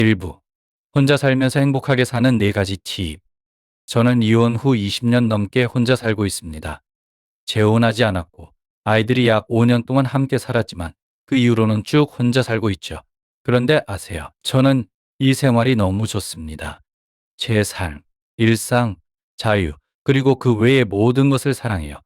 일부 혼자 살면서 행복하게 사는 4가지 팁. 저는 이혼 후 20년 넘게 혼자 살고 있습니다. 재혼하지 않았고 아이들이 약 5년 동안 함께 살았지만 그 이후로는 쭉 혼자 살고 있죠. 그런데 아세요? 저는 이 생활이 너무 좋습니다. 제 삶, 일상, 자유, 그리고 그 외의 모든 것을 사랑해요.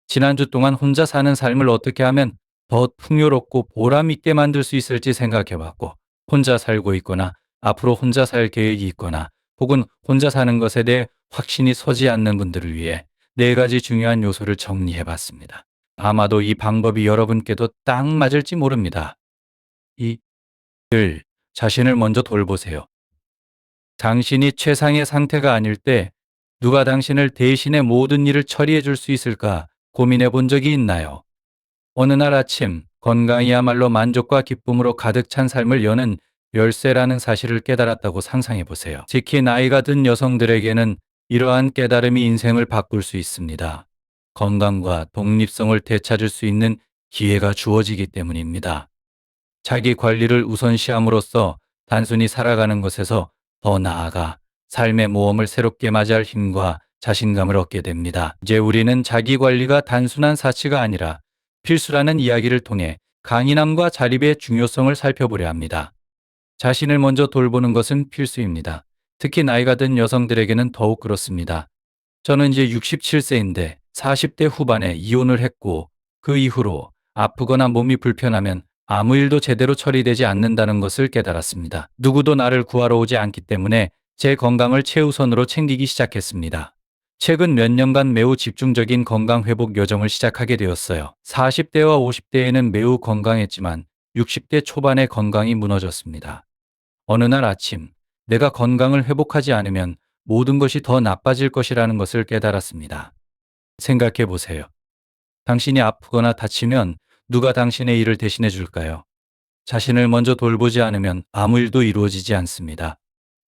지난주 동안 혼자 사는 삶을 어떻게 하면 더 풍요롭고 보람 있게 만들 수 있을지 생각해 봤고, 혼자 살고 있거나 앞으로 혼자 살 계획이 있거나 혹은 혼자 사는 것에 대해 확신이 서지 않는 분들을 위해 4가지 중요한 요소를 정리해 봤습니다. 아마도 이 방법이 여러분께도 딱 맞을지 모릅니다. 2. 자신을 먼저 돌보세요. 당신이 최상의 상태가 아닐 때 누가 당신을 대신해 모든 일을 처리해 줄 수 있을까 고민해 본 적이 있나요? 어느 날 아침 건강이야말로 만족과 기쁨으로 가득 찬 삶을 여는 열쇠라는 사실을 깨달았다고 상상해 보세요. 특히 나이가 든 여성들에게는 이러한 깨달음이 인생을 바꿀 수 있습니다. 건강과 독립성을 되찾을 수 있는 기회가 주어지기 때문입니다. 자기 관리를 우선시함으로써 단순히 살아가는 것에서 더 나아가 삶의 모험을 새롭게 맞이할 힘과 자신감을 얻게 됩니다. 이제 우리는 자기 관리가 단순한 사치가 아니라 필수라는 이야기를 통해 강인함과 자립의 중요성을 살펴보려 합니다. 자신을 먼저 돌보는 것은 필수입니다. 특히 나이가 든 여성들에게는 더욱 그렇습니다. 저는 이제 67세인데 40대 후반에 이혼을 했고 그 이후로 아프거나 몸이 불편하면 아무 일도 제대로 처리되지 않는다는 것을 깨달았습니다. 누구도 나를 구하러 오지 않기 때문에 제 건강을 최우선으로 챙기기 시작했습니다. 최근 몇 년간 매우 집중적인 건강 회복 여정을 시작하게 되었어요. 40대와 50대에는 매우 건강했지만 60대 초반에 건강이 무너졌습니다. 어느 날 아침 내가 건강을 회복하지 않으면 모든 것이 더 나빠질 것이라는 것을 깨달았습니다. 생각해 보세요. 당신이 아프거나 다치면 누가 당신의 일을 대신해 줄까요? 자신을 먼저 돌보지 않으면 아무 일도 이루어지지 않습니다.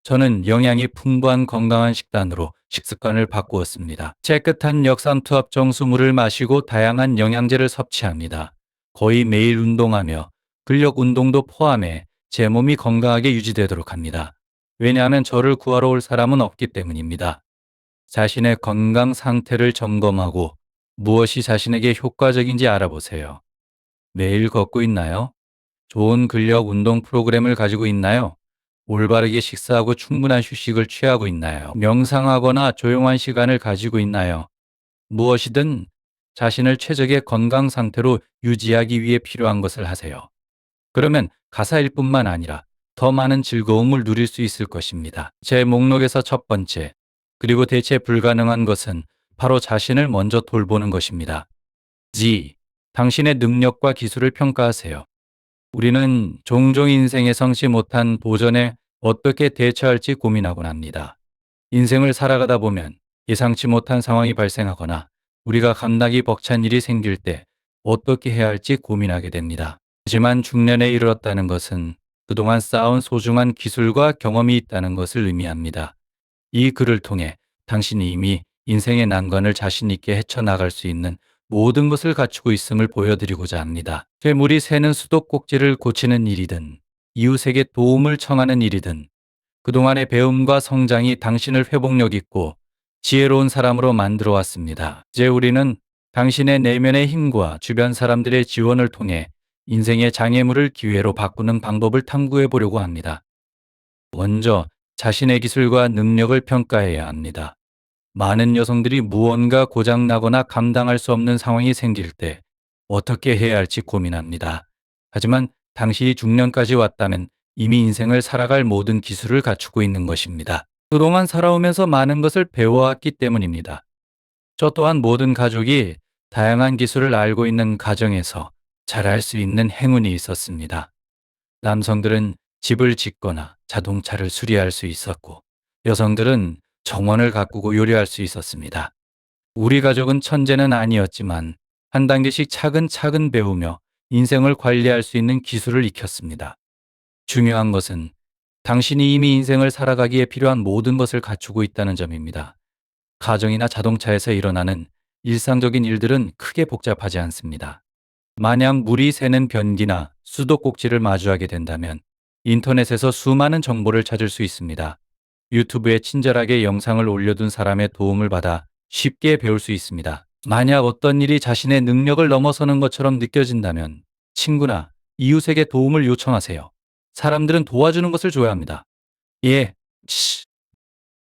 저는 영양이 풍부한 건강한 식단으로 식습관을 바꾸었습니다. 깨끗한 역삼투압 정수물을 마시고 다양한 영양제를 섭취합니다. 거의 매일 운동하며 근력 운동도 포함해 제 몸이 건강하게 유지되도록 합니다. 왜냐하면 저를 구하러 올 사람은 없기 때문입니다. 자신의 건강 상태를 점검하고 무엇이 자신에게 효과적인지 알아보세요. 매일 걷고 있나요? 좋은 근력 운동 프로그램을 가지고 있나요? 올바르게 식사하고 충분한 휴식을 취하고 있나요? 명상하거나 조용한 시간을 가지고 있나요? 무엇이든 자신을 최적의 건강 상태로 유지하기 위해 필요한 것을 하세요. 그러면 가사일 뿐만 아니라 더 많은 즐거움을 누릴 수 있을 것입니다. 제 목록에서 첫 번째, 그리고 대체 불가능한 것은 바로 자신을 먼저 돌보는 것입니다. 당신의 능력과 기술을 평가하세요. 우리는 종종 인생에 성취 못한 도전에 어떻게 대처할지 고민하곤 합니다. 인생을 살아가다 보면 예상치 못한 상황이 발생하거나 우리가 감당이 벅찬 일이 생길 때 어떻게 해야 할지 고민하게 됩니다. 하지만 중년에 이르렀다는 것은 그동안 쌓아온 소중한 기술과 경험이 있다는 것을 의미합니다. 이 글을 통해 당신이 이미 인생의 난관을 자신 있게 헤쳐나갈 수 있는 모든 것을 갖추고 있음을 보여드리고자 합니다. 쇠물이 새는 수도꼭지를 고치는 일이든 이웃에게 도움을 청하는 일이든 그동안의 배움과 성장이 당신을 회복력 있고 지혜로운 사람으로 만들어 왔습니다. 이제 우리는 당신의 내면의 힘과 주변 사람들의 지원을 통해 인생의 장애물을 기회로 바꾸는 방법을 탐구해 보려고 합니다. 먼저 자신의 기술과 능력을 평가해야 합니다. 많은 여성들이 무언가 고장나거나 감당할 수 없는 상황이 생길 때 어떻게 해야 할지 고민합니다. 하지만 당신이 중년까지 왔다면 이미 인생을 살아갈 모든 기술을 갖추고 있는 것입니다. 그동안 살아오면서 많은 것을 배워왔기 때문입니다. 저 또한 모든 가족이 다양한 기술을 알고 있는 가정에서 잘할 수 있는 행운이 있었습니다. 남성들은 집을 짓거나 자동차를 수리할 수 있었고, 여성들은 정원을 가꾸고 요리할 수 있었습니다. 우리 가족은 천재는 아니었지만 한 단계씩 차근차근 배우며 인생을 관리할 수 있는 기술을 익혔습니다. 중요한 것은 당신이 이미 인생을 살아가기에 필요한 모든 것을 갖추고 있다는 점입니다. 가정이나 자동차에서 일어나는 일상적인 일들은 크게 복잡하지 않습니다. 만약 물이 새는 변기나 수도꼭지를 마주하게 된다면 인터넷에서 수많은 정보를 찾을 수 있습니다. 유튜브에 친절하게 영상을 올려둔 사람의 도움을 받아 쉽게 배울 수 있습니다. 만약 어떤 일이 자신의 능력을 넘어서는 것처럼 느껴진다면 친구나 이웃에게 도움을 요청하세요. 사람들은 도와주는 것을 좋아합니다. 예,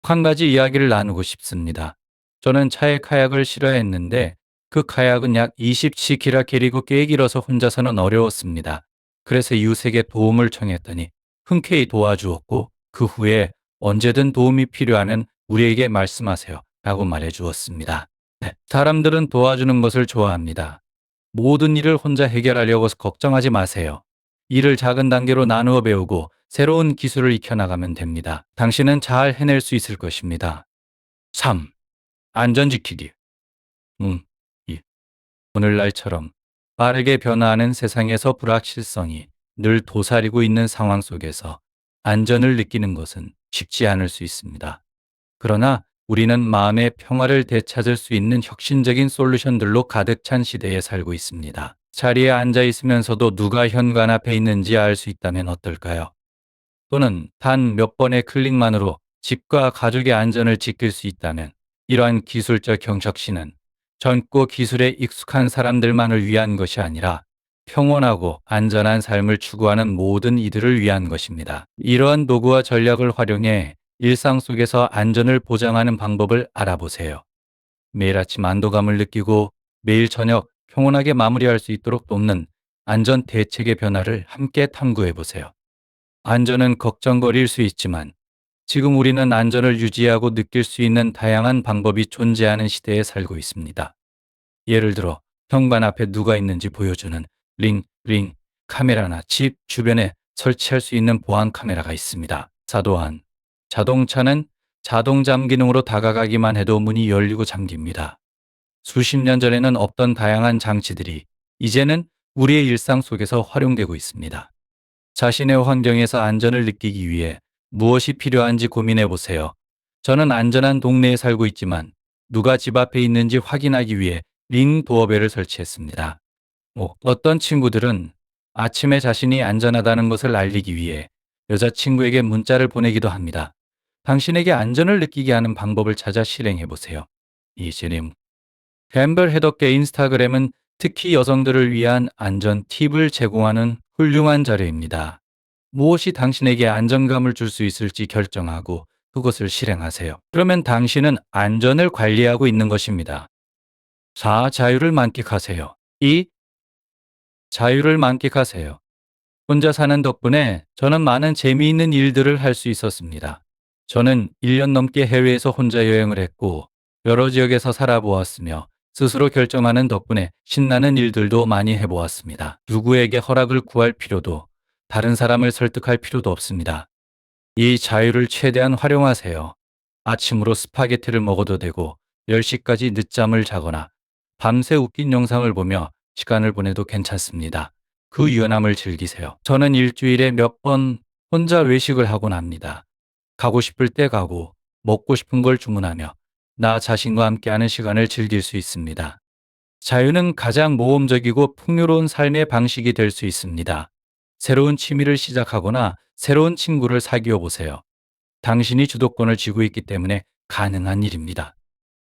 한 가지 이야기를 나누고 싶습니다. 저는 차에 카약을 싫어했는데 그 카약은 약 20시키라 길이고 꽤 길어서 혼자서는 어려웠습니다. 그래서 이웃에게 도움을 청했더니 흔쾌히 도와주었고 그 후에 언제든 도움이 필요하면 우리에게 말씀하세요 라고 말해주었습니다. 네, 사람들은 도와주는 것을 좋아합니다. 모든 일을 혼자 해결하려고 걱정하지 마세요. 일을 작은 단계로 나누어 배우고 새로운 기술을 익혀나가면 됩니다. 당신은 잘 해낼 수 있을 것입니다. 3. 안전 지키기. 2. 오늘날처럼 빠르게 변화하는 세상에서 불확실성이 늘 도사리고 있는 상황 속에서 안전을 느끼는 것은 쉽지 않을 수 있습니다. 그러나 우리는 마음의 평화를 되찾을 수 있는 혁신적인 솔루션들로 가득 찬 시대에 살고 있습니다. 자리에 앉아 있으면서도 누가 현관 앞에 있는지 알 수 있다면 어떨까요? 또는 단 몇 번의 클릭만으로 집과 가족의 안전을 지킬 수 있다면 이러한 기술적 경적신은 젊고 기술에 익숙한 사람들만을 위한 것이 아니라 평온하고 안전한 삶을 추구하는 모든 이들을 위한 것입니다. 이러한 도구와 전략을 활용해 일상 속에서 안전을 보장하는 방법을 알아보세요. 매일 아침 안도감을 느끼고 매일 저녁 평온하게 마무리할 수 있도록 돕는 안전 대책의 변화를 함께 탐구해 보세요. 안전은 걱정거리일 수 있지만 지금 우리는 안전을 유지하고 느낄 수 있는 다양한 방법이 존재하는 시대에 살고 있습니다. 예를 들어 현관 앞에 누가 있는지 보여주는 링 카메라나 집 주변에 설치할 수 있는 보안 카메라가 있습니다. 사도한 자동차는 자동 잠기능으로 다가가기만 해도 문이 열리고 잠깁니다. 수십 년 전에는 없던 다양한 장치들이 이제는 우리의 일상 속에서 활용되고 있습니다. 자신의 환경에서 안전을 느끼기 위해 무엇이 필요한지 고민해 보세요. 저는 안전한 동네에 살고 있지만 누가 집 앞에 있는지 확인하기 위해 링 도어벨을 설치했습니다. 어떤 친구들은 아침에 자신이 안전하다는 것을 알리기 위해 여자친구에게 문자를 보내기도 합니다. 당신에게 안전을 느끼게 하는 방법을 찾아 실행해 보세요. 이제님 갬블 해독계 인스타그램은 특히 여성들을 위한 안전 팁을 제공하는 훌륭한 자료입니다. 무엇이 당신에게 안정감을 줄 수 있을지 결정하고 그것을 실행하세요. 그러면 당신은 안전을 관리하고 있는 것입니다. 4. 자유를 만끽하세요. 2. 자유를 만끽하세요. 혼자 사는 덕분에 저는 많은 재미있는 일들을 할 수 있었습니다. 저는 1년 넘게 해외에서 혼자 여행을 했고 여러 지역에서 살아보았으며 스스로 결정하는 덕분에 신나는 일들도 많이 해보았습니다. 누구에게 허락을 구할 필요도 다른 사람을 설득할 필요도 없습니다. 이 자유를 최대한 활용하세요. 아침으로 스파게티를 먹어도 되고 10시까지 늦잠을 자거나 밤새 웃긴 영상을 보며 시간을 보내도 괜찮습니다. 그 유연함을 즐기세요. 저는 일주일에 몇 번 혼자 외식을 하곤 합니다. 가고 싶을 때 가고 먹고 싶은 걸 주문하며 나 자신과 함께하는 시간을 즐길 수 있습니다. 자유는 가장 모험적이고 풍요로운 삶의 방식이 될 수 있습니다. 새로운 취미를 시작하거나 새로운 친구를 사귀어 보세요. 당신이 주도권을 쥐고 있기 때문에 가능한 일입니다.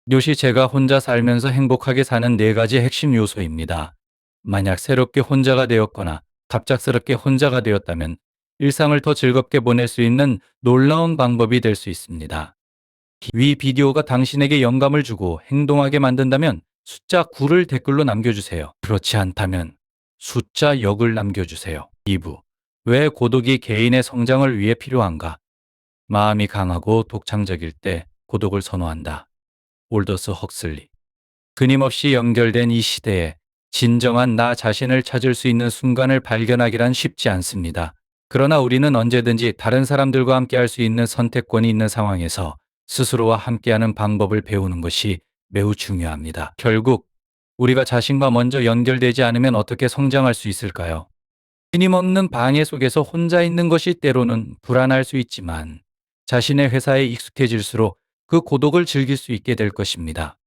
이것이 제가 혼자 살면서 행복하게 사는 4가지 핵심 요소입니다. 만약 새롭게 혼자가 되었거나 갑작스럽게 혼자가 되었다면 일상을 더 즐겁게 보낼 수 있는 놀라운 방법이 될 수 있습니다. 위 비디오가 당신에게 영감을 주고 행동하게 만든다면 숫자 9를 댓글로 남겨주세요. 그렇지 않다면 숫자 0을 남겨주세요. 2부. 왜 고독이 개인의 성장을 위해 필요한가? 마음이 강하고 독창적일 때 고독을 선호한다. 올더스 헉슬리. 끊임없이 연결된 이 시대에 진정한 나 자신을 찾을 수 있는 순간을 발견하기란 쉽지 않습니다. 그러나 우리는 언제든지 다른 사람들과 함께 할 수 있는 선택권이 있는 상황에서 스스로와 함께하는 방법을 배우는 것이 매우 중요합니다. 결국 우리가 자신과 먼저 연결되지 않으면 어떻게 성장할 수 있을까요? 끊임없는 방해 속에서 혼자 있는 것이 때로는 불안할 수 있지만 자신의 회사에 익숙해질수록 그 고독을 즐길 수 있게 될 것입니다.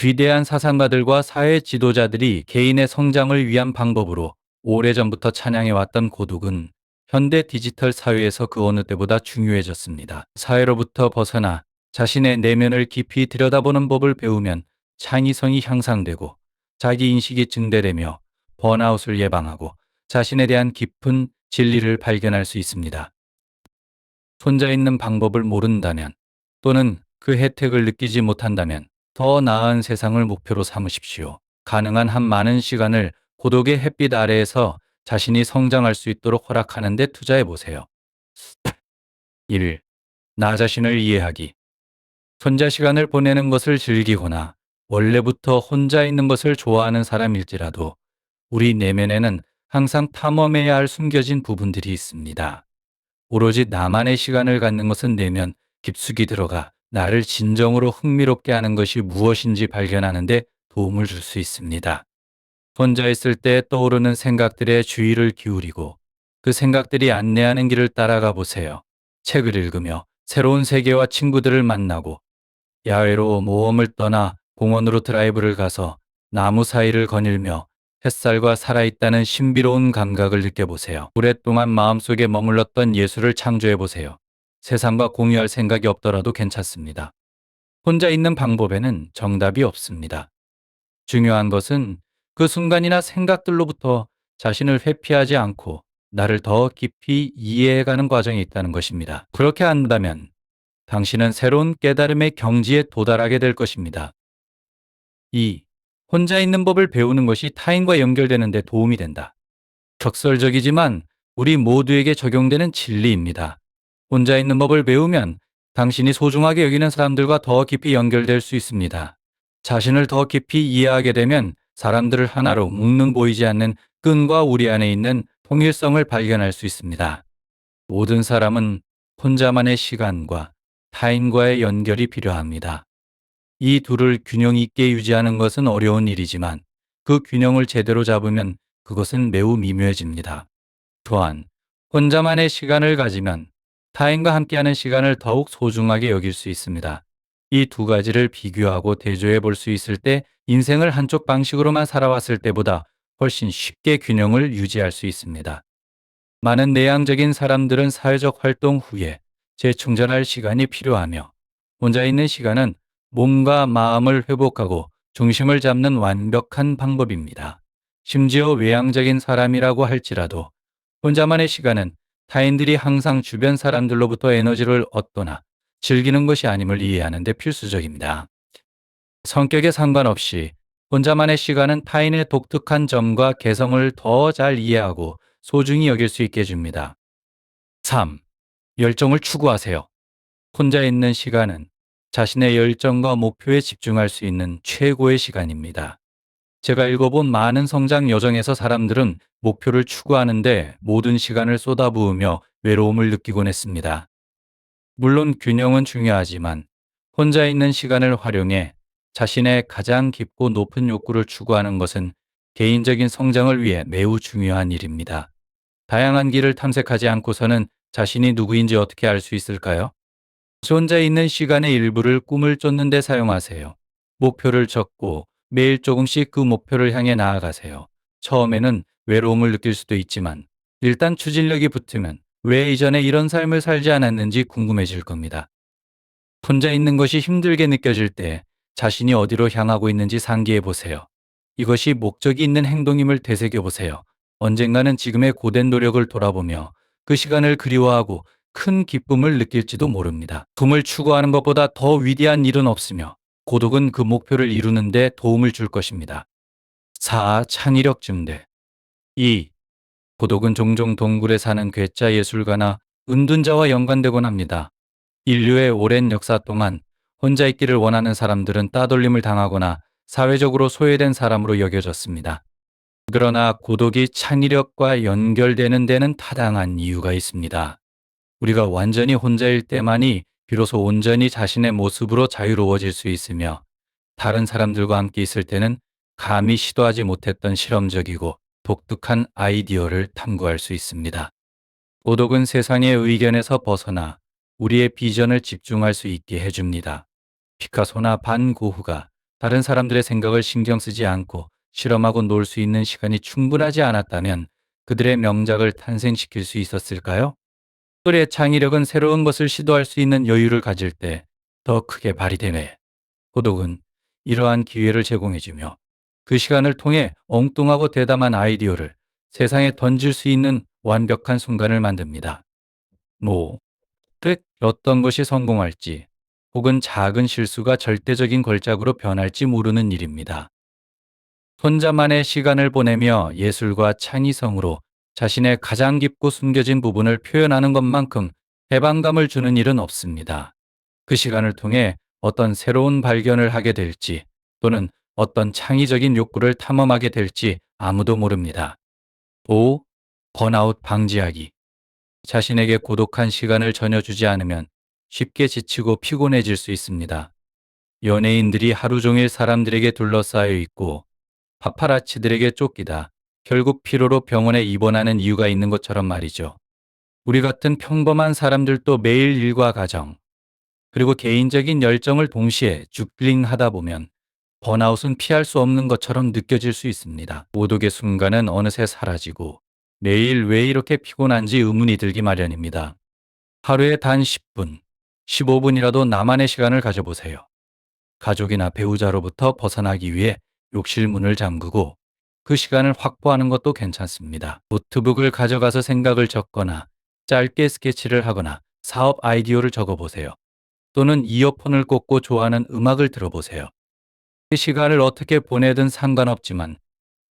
위대한 사상가들과 사회 지도자들이 개인의 성장을 위한 방법으로 오래전부터 찬양해왔던 고독은 현대 디지털 사회에서 그 어느 때보다 중요해졌습니다. 사회로부터 벗어나 자신의 내면을 깊이 들여다보는 법을 배우면 창의성이 향상되고 자기 인식이 증대되며 번아웃을 예방하고 자신에 대한 깊은 진리를 발견할 수 있습니다. 혼자 있는 방법을 모른다면 또는 그 혜택을 느끼지 못한다면 더 나은 세상을 목표로 삼으십시오. 가능한 한 많은 시간을 고독의 햇빛 아래에서 자신이 성장할 수 있도록 허락하는 데 투자해 보세요. 1. 나 자신을 이해하기. 혼자 시간을 보내는 것을 즐기거나 원래부터 혼자 있는 것을 좋아하는 사람일지라도 우리 내면에는 항상 탐험해야 할 숨겨진 부분들이 있습니다. 오로지 나만의 시간을 갖는 것은 내면 깊숙이 들어가 나를 진정으로 흥미롭게 하는 것이 무엇인지 발견하는 데 도움을 줄 수 있습니다. 혼자 있을 때 떠오르는 생각들에 주의를 기울이고 그 생각들이 안내하는 길을 따라가 보세요. 책을 읽으며 새로운 세계와 친구들을 만나고 야외로 모험을 떠나 공원으로 드라이브를 가서 나무 사이를 거닐며 햇살과 살아있다는 신비로운 감각을 느껴보세요. 오랫동안 마음속에 머물렀던 예술을 창조해보세요. 세상과 공유할 생각이 없더라도 괜찮습니다. 혼자 있는 방법에는 정답이 없습니다. 중요한 것은 그 순간이나 생각들로부터 자신을 회피하지 않고 나를 더 깊이 이해해가는 과정이 있다는 것입니다. 그렇게 한다면 당신은 새로운 깨달음의 경지에 도달하게 될 것입니다. 2. 혼자 있는 법을 배우는 것이 타인과 연결되는 데 도움이 된다. 적설적이지만 우리 모두에게 적용되는 진리입니다. 혼자 있는 법을 배우면 당신이 소중하게 여기는 사람들과 더 깊이 연결될 수 있습니다. 자신을 더 깊이 이해하게 되면 사람들을 하나로 묶는 보이지 않는 끈과 우리 안에 있는 통일성을 발견할 수 있습니다. 모든 사람은 혼자만의 시간과 타인과의 연결이 필요합니다. 이 둘을 균형 있게 유지하는 것은 어려운 일이지만 그 균형을 제대로 잡으면 그것은 매우 미묘해집니다. 또한 혼자만의 시간을 가지면 타인과 함께하는 시간을 더욱 소중하게 여길 수 있습니다. 이 두 가지를 비교하고 대조해 볼 수 있을 때 인생을 한쪽 방식으로만 살아왔을 때보다 훨씬 쉽게 균형을 유지할 수 있습니다. 많은 내향적인 사람들은 사회적 활동 후에 재충전할 시간이 필요하며 혼자 있는 시간은 몸과 마음을 회복하고 중심을 잡는 완벽한 방법입니다. 심지어 외향적인 사람이라고 할지라도 혼자만의 시간은 타인들이 항상 주변 사람들로부터 에너지를 얻거나 즐기는 것이 아님을 이해하는 데 필수적입니다. 성격에 상관없이 혼자만의 시간은 타인의 독특한 점과 개성을 더 잘 이해하고 소중히 여길 수 있게 해줍니다. 3. 열정을 추구하세요. 혼자 있는 시간은 자신의 열정과 목표에 집중할 수 있는 최고의 시간입니다. 제가 읽어본 많은 성장 여정에서 사람들은 목표를 추구하는데 모든 시간을 쏟아부으며 외로움을 느끼곤 했습니다. 물론 균형은 중요하지만 혼자 있는 시간을 활용해 자신의 가장 깊고 높은 욕구를 추구하는 것은 개인적인 성장을 위해 매우 중요한 일입니다. 다양한 길을 탐색하지 않고서는 자신이 누구인지 어떻게 알 수 있을까요? 혼자 있는 시간의 일부를 꿈을 쫓는 데 사용하세요. 목표를 적고 매일 조금씩 그 목표를 향해 나아가세요. 처음에는 외로움을 느낄 수도 있지만 일단 추진력이 붙으면 왜 이전에 이런 삶을 살지 않았는지 궁금해질 겁니다. 혼자 있는 것이 힘들게 느껴질 때 자신이 어디로 향하고 있는지 상기해 보세요. 이것이 목적이 있는 행동임을 되새겨 보세요. 언젠가는 지금의 고된 노력을 돌아보며 그 시간을 그리워하고 큰 기쁨을 느낄지도 모릅니다. 꿈을 추구하는 것보다 더 위대한 일은 없으며 고독은 그 목표를 이루는 데 도움을 줄 것입니다. 4. 창의력 증대. 2. 고독은 종종 동굴에 사는 괴짜 예술가나 은둔자와 연관되곤 합니다. 인류의 오랜 역사 동안 혼자 있기를 원하는 사람들은 따돌림을 당하거나 사회적으로 소외된 사람으로 여겨졌습니다. 그러나 고독이 창의력과 연결되는 데는 타당한 이유가 있습니다. 우리가 완전히 혼자일 때만이 비로소 온전히 자신의 모습으로 자유로워질 수 있으며 다른 사람들과 함께 있을 때는 감히 시도하지 못했던 실험적이고 독특한 아이디어를 탐구할 수 있습니다. 고독은 세상의 의견에서 벗어나 우리의 비전을 집중할 수 있게 해줍니다. 피카소나 반 고흐가 다른 사람들의 생각을 신경 쓰지 않고 실험하고 놀 수 있는 시간이 충분하지 않았다면 그들의 명작을 탄생시킬 수 있었을까요? 또래 창의력은 새로운 것을 시도할 수 있는 여유를 가질 때 더 크게 발휘되네. 고독은 이러한 기회를 제공해주며 그 시간을 통해 엉뚱하고 대담한 아이디어를 세상에 던질 수 있는 완벽한 순간을 만듭니다. 뭐, 즉 어떤 것이 성공할지 혹은 작은 실수가 절대적인 걸작으로 변할지 모르는 일입니다. 혼자만의 시간을 보내며 예술과 창의성으로 자신의 가장 깊고 숨겨진 부분을 표현하는 것만큼 해방감을 주는 일은 없습니다. 그 시간을 통해 어떤 새로운 발견을 하게 될지 또는 어떤 창의적인 욕구를 탐험하게 될지 아무도 모릅니다. 5. 번아웃 방지하기. 자신에게 고독한 시간을 전혀 주지 않으면 쉽게 지치고 피곤해질 수 있습니다. 연예인들이 하루 종일 사람들에게 둘러싸여 있고 파파라치들에게 쫓기다 결국 피로로 병원에 입원하는 이유가 있는 것처럼 말이죠. 우리 같은 평범한 사람들도 매일 일과 가정, 그리고 개인적인 열정을 동시에 주글링하다 보면 번아웃은 피할 수 없는 것처럼 느껴질 수 있습니다. 고독의 순간은 어느새 사라지고 매일 왜 이렇게 피곤한지 의문이 들기 마련입니다. 하루에 단 10분, 15분이라도 나만의 시간을 가져보세요. 가족이나 배우자로부터 벗어나기 위해 욕실 문을 잠그고 그 시간을 확보하는 것도 괜찮습니다. 노트북을 가져가서 생각을 적거나 짧게 스케치를 하거나 사업 아이디어를 적어보세요. 또는 이어폰을 꽂고 좋아하는 음악을 들어보세요. 그 시간을 어떻게 보내든 상관없지만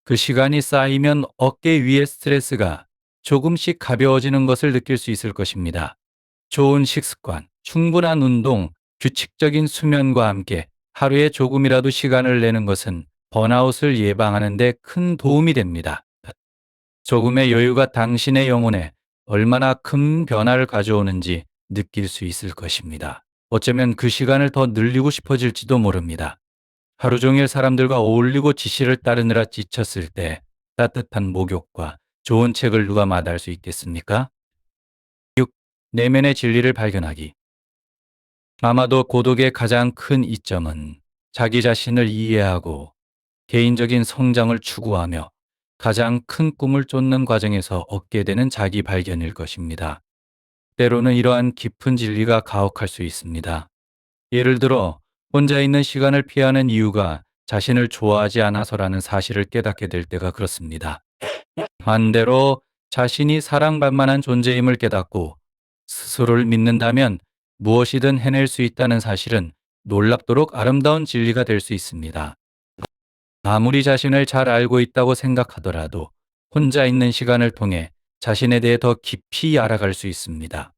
그 시간이 쌓이면 어깨 위의 스트레스가 조금씩 가벼워지는 것을 느낄 수 있을 것입니다. 좋은 식습관, 충분한 운동, 규칙적인 수면과 함께 하루에 조금이라도 시간을 내는 것은 번아웃을 예방하는 데 큰 도움이 됩니다. 조금의 여유가 당신의 영혼에 얼마나 큰 변화를 가져오는지 느낄 수 있을 것입니다. 어쩌면 그 시간을 더 늘리고 싶어질지도 모릅니다. 하루 종일 사람들과 어울리고 지시를 따르느라 지쳤을 때 따뜻한 목욕과 좋은 책을 누가 마다할 수 있겠습니까? 6. 내면의 진리를 발견하기. 아마도 고독의 가장 큰 이점은 자기 자신을 이해하고 개인적인 성장을 추구하며 가장 큰 꿈을 쫓는 과정에서 얻게 되는 자기 발견일 것입니다. 때로는 이러한 깊은 진리가 가혹할 수 있습니다. 예를 들어 혼자 있는 시간을 피하는 이유가 자신을 좋아하지 않아서라는 사실을 깨닫게 될 때가 그렇습니다. 반대로 자신이 사랑받을 만한 존재임을 깨닫고 스스로를 믿는다면 무엇이든 해낼 수 있다는 사실은 놀랍도록 아름다운 진리가 될 수 있습니다. 아무리 자신을 잘 알고 있다고 생각하더라도 혼자 있는 시간을 통해 자신에 대해 더 깊이 알아갈 수 있습니다.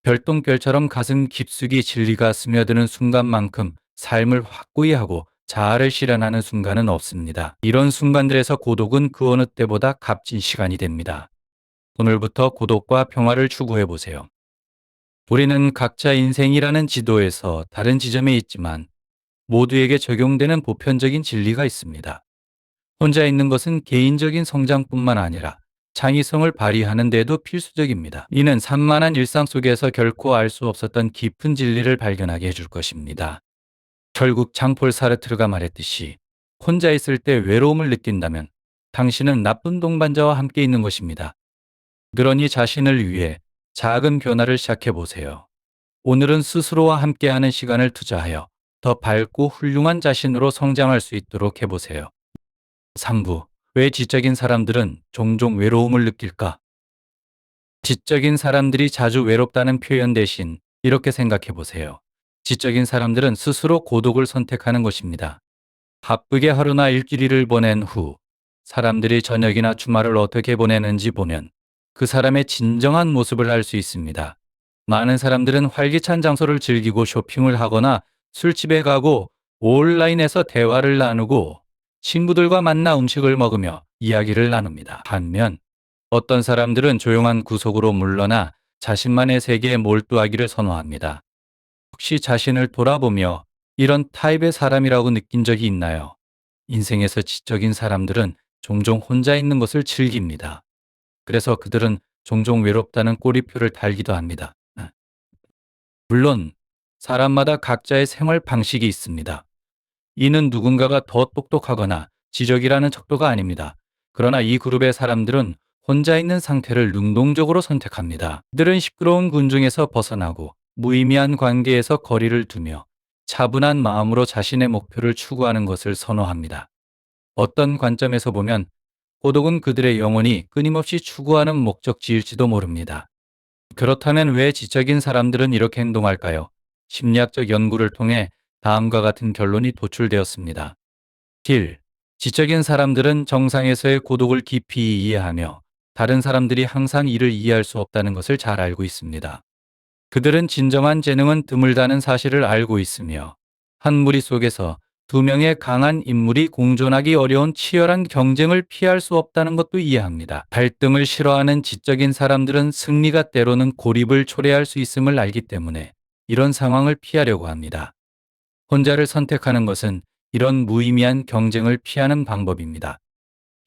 별똥별처럼 가슴 깊숙이 진리가 스며드는 순간만큼 삶을 확고히 하고 자아를 실현하는 순간은 없습니다. 이런 순간들에서 고독은 그 어느 때보다 값진 시간이 됩니다. 오늘부터 고독과 평화를 추구해 보세요. 우리는 각자 인생이라는 지도에서 다른 지점에 있지만 모두에게 적용되는 보편적인 진리가 있습니다. 혼자 있는 것은 개인적인 성장뿐만 아니라 창의성을 발휘하는 데도 필수적입니다. 이는 산만한 일상 속에서 결코 알 수 없었던 깊은 진리를 발견하게 해줄 것입니다. 결국 장폴 사르트르가 말했듯이 혼자 있을 때 외로움을 느낀다면 당신은 나쁜 동반자와 함께 있는 것입니다. 그러니 자신을 위해 작은 변화를 시작해 보세요. 오늘은 스스로와 함께하는 시간을 투자하여 더 밝고 훌륭한 자신으로 성장할 수 있도록 해보세요. 3부. 왜 지적인 사람들은 종종 외로움을 느낄까? 지적인 사람들이 자주 외롭다는 표현 대신 이렇게 생각해 보세요. 지적인 사람들은 스스로 고독을 선택하는 것입니다. 바쁘게 하루나 일주일을 보낸 후 사람들이 저녁이나 주말을 어떻게 보내는지 보면 그 사람의 진정한 모습을 알 수 있습니다. 많은 사람들은 활기찬 장소를 즐기고 쇼핑을 하거나 술집에 가고 온라인에서 대화를 나누고 친구들과 만나 음식을 먹으며 이야기를 나눕니다. 반면 어떤 사람들은 조용한 구석으로 물러나 자신만의 세계에 몰두하기를 선호합니다. 혹시 자신을 돌아보며 이런 타입의 사람이라고 느낀 적이 있나요? 인생에서 지적인 사람들은 종종 혼자 있는 것을 즐깁니다. 그래서 그들은 종종 외롭다는 꼬리표를 달기도 합니다. 물론 사람마다 각자의 생활 방식이 있습니다. 이는 누군가가 더 똑똑하거나 지적이라는 척도가 아닙니다. 그러나 이 그룹의 사람들은 혼자 있는 상태를 능동적으로 선택합니다. 그들은 시끄러운 군중에서 벗어나고 무의미한 관계에서 거리를 두며 차분한 마음으로 자신의 목표를 추구하는 것을 선호합니다. 어떤 관점에서 보면 고독은 그들의 영혼이 끊임없이 추구하는 목적지일지도 모릅니다. 그렇다면 왜 지적인 사람들은 이렇게 행동할까요? 심리학적 연구를 통해 다음과 같은 결론이 도출되었습니다. 1. 지적인 사람들은 정상에서의 고독을 깊이 이해하며 다른 사람들이 항상 이를 이해할 수 없다는 것을 잘 알고 있습니다. 그들은 진정한 재능은 드물다는 사실을 알고 있으며 한 무리 속에서 두 명의 강한 인물이 공존하기 어려운 치열한 경쟁을 피할 수 없다는 것도 이해합니다. 갈등을 싫어하는 지적인 사람들은 승리가 때로는 고립을 초래할 수 있음을 알기 때문에 이런 상황을 피하려고 합니다. 혼자를 선택하는 것은 이런 무의미한 경쟁을 피하는 방법입니다.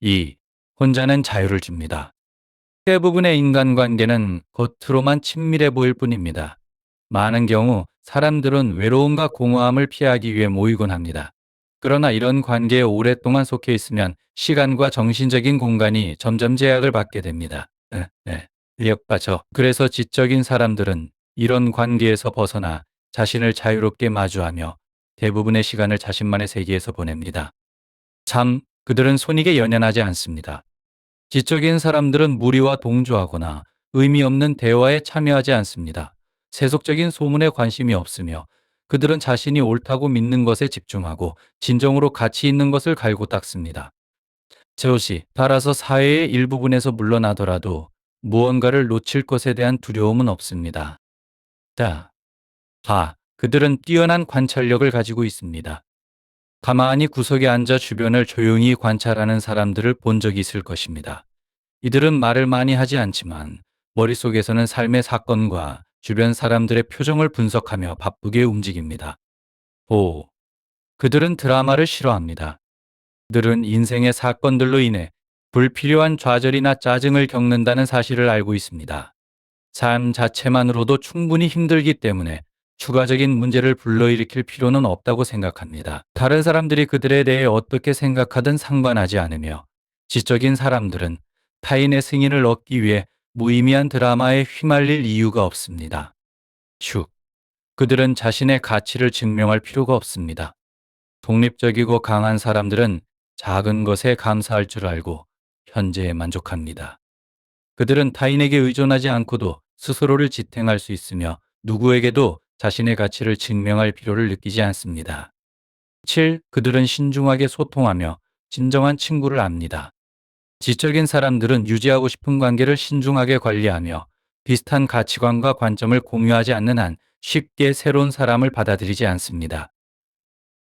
2. 혼자는 자유를 줍니다. 대부분의 인간관계는 겉으로만 친밀해 보일 뿐입니다. 많은 경우 사람들은 외로움과 공허함을 피하기 위해 모이곤 합니다. 그러나 이런 관계에 오랫동안 속해 있으면 시간과 정신적인 공간이 점점 제약을 받게 됩니다. 역빠져. 그래서 지적인 사람들은 이런 관계에서 벗어나 자신을 자유롭게 마주하며 대부분의 시간을 자신만의 세계에서 보냅니다. 3. 그들은 손익에 연연하지 않습니다. 지적인 사람들은 무리와 동조하거나 의미 없는 대화에 참여하지 않습니다. 세속적인 소문에 관심이 없으며 그들은 자신이 옳다고 믿는 것에 집중하고 진정으로 가치 있는 것을 갈고 닦습니다. 제옷이 따라서 사회의 일부분에서 물러나더라도 무언가를 놓칠 것에 대한 두려움은 없습니다. 그들은 뛰어난 관찰력을 가지고 있습니다. 가만히 구석에 앉아 주변을 조용히 관찰하는 사람들을 본 적이 있을 것입니다. 이들은 말을 많이 하지 않지만 머릿속에서는 삶의 사건과 주변 사람들의 표정을 분석하며 바쁘게 움직입니다. 5. 그들은 드라마를 싫어합니다. 그들은 인생의 사건들로 인해 불필요한 좌절이나 짜증을 겪는다는 사실을 알고 있습니다. 삶 자체만으로도 충분히 힘들기 때문에 추가적인 문제를 불러일으킬 필요는 없다고 생각합니다. 다른 사람들이 그들에 대해 어떻게 생각하든 상관하지 않으며 지적인 사람들은 타인의 승인을 얻기 위해 무의미한 드라마에 휘말릴 이유가 없습니다. 그들은 자신의 가치를 증명할 필요가 없습니다. 독립적이고 강한 사람들은 작은 것에 감사할 줄 알고 현재에 만족합니다. 그들은 타인에게 의존하지 않고도 스스로를 지탱할 수 있으며 누구에게도 자신의 가치를 증명할 필요를 느끼지 않습니다. 7. 그들은 신중하게 소통하며 진정한 친구를 압니다. 지적인 사람들은 유지하고 싶은 관계를 신중하게 관리하며 비슷한 가치관과 관점을 공유하지 않는 한 쉽게 새로운 사람을 받아들이지 않습니다.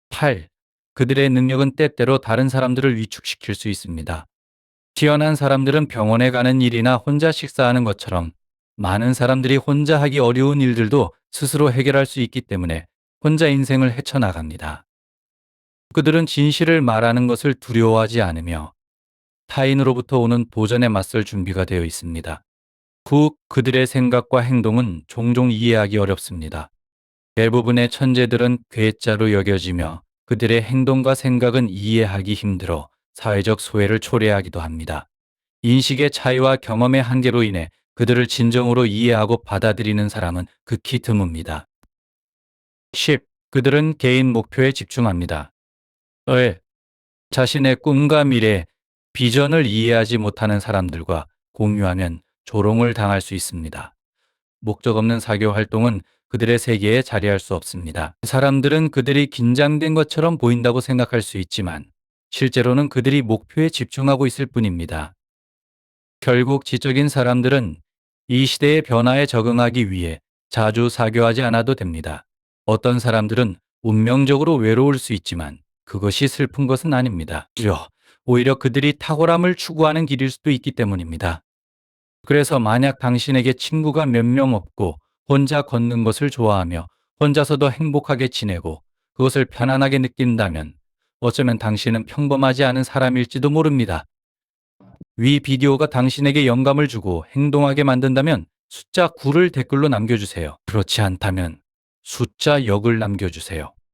8. 그들의 능력은 때때로 다른 사람들을 위축시킬 수 있습니다. 뛰어난 사람들은 병원에 가는 일이나 혼자 식사하는 것처럼 많은 사람들이 혼자 하기 어려운 일들도 스스로 해결할 수 있기 때문에 혼자 인생을 헤쳐나갑니다. 그들은 진실을 말하는 것을 두려워하지 않으며 타인으로부터 오는 도전에 맞설 준비가 되어 있습니다. 그들의 생각과 행동은 종종 이해하기 어렵습니다. 대부분의 천재들은 괴짜로 여겨지며 그들의 행동과 생각은 이해하기 힘들어 사회적 소외를 초래하기도 합니다. 인식의 차이와 경험의 한계로 인해 그들을 진정으로 이해하고 받아들이는 사람은 극히 드뭅니다. 10. 그들은 개인 목표에 집중합니다. 자신의 꿈과 미래, 비전을 이해하지 못하는 사람들과 공유하면 조롱을 당할 수 있습니다. 목적 없는 사교 활동은 그들의 세계에 자리할 수 없습니다. 사람들은 그들이 긴장된 것처럼 보인다고 생각할 수 있지만 실제로는 그들이 목표에 집중하고 있을 뿐입니다. 결국 지적인 사람들은 이 시대의 변화에 적응하기 위해 자주 사교하지 않아도 됩니다. 어떤 사람들은 운명적으로 외로울 수 있지만 그것이 슬픈 것은 아닙니다. 오히려 그들이 탁월함을 추구하는 길일 수도 있기 때문입니다. 그래서 만약 당신에게 친구가 몇 명 없고 혼자 걷는 것을 좋아하며 혼자서도 행복하게 지내고 그것을 편안하게 느낀다면 어쩌면 당신은 평범하지 않은 사람일지도 모릅니다. 위 비디오가 당신에게 영감을 주고 행동하게 만든다면 숫자 9를 댓글로 남겨주세요. 그렇지 않다면 숫자 0을 남겨주세요.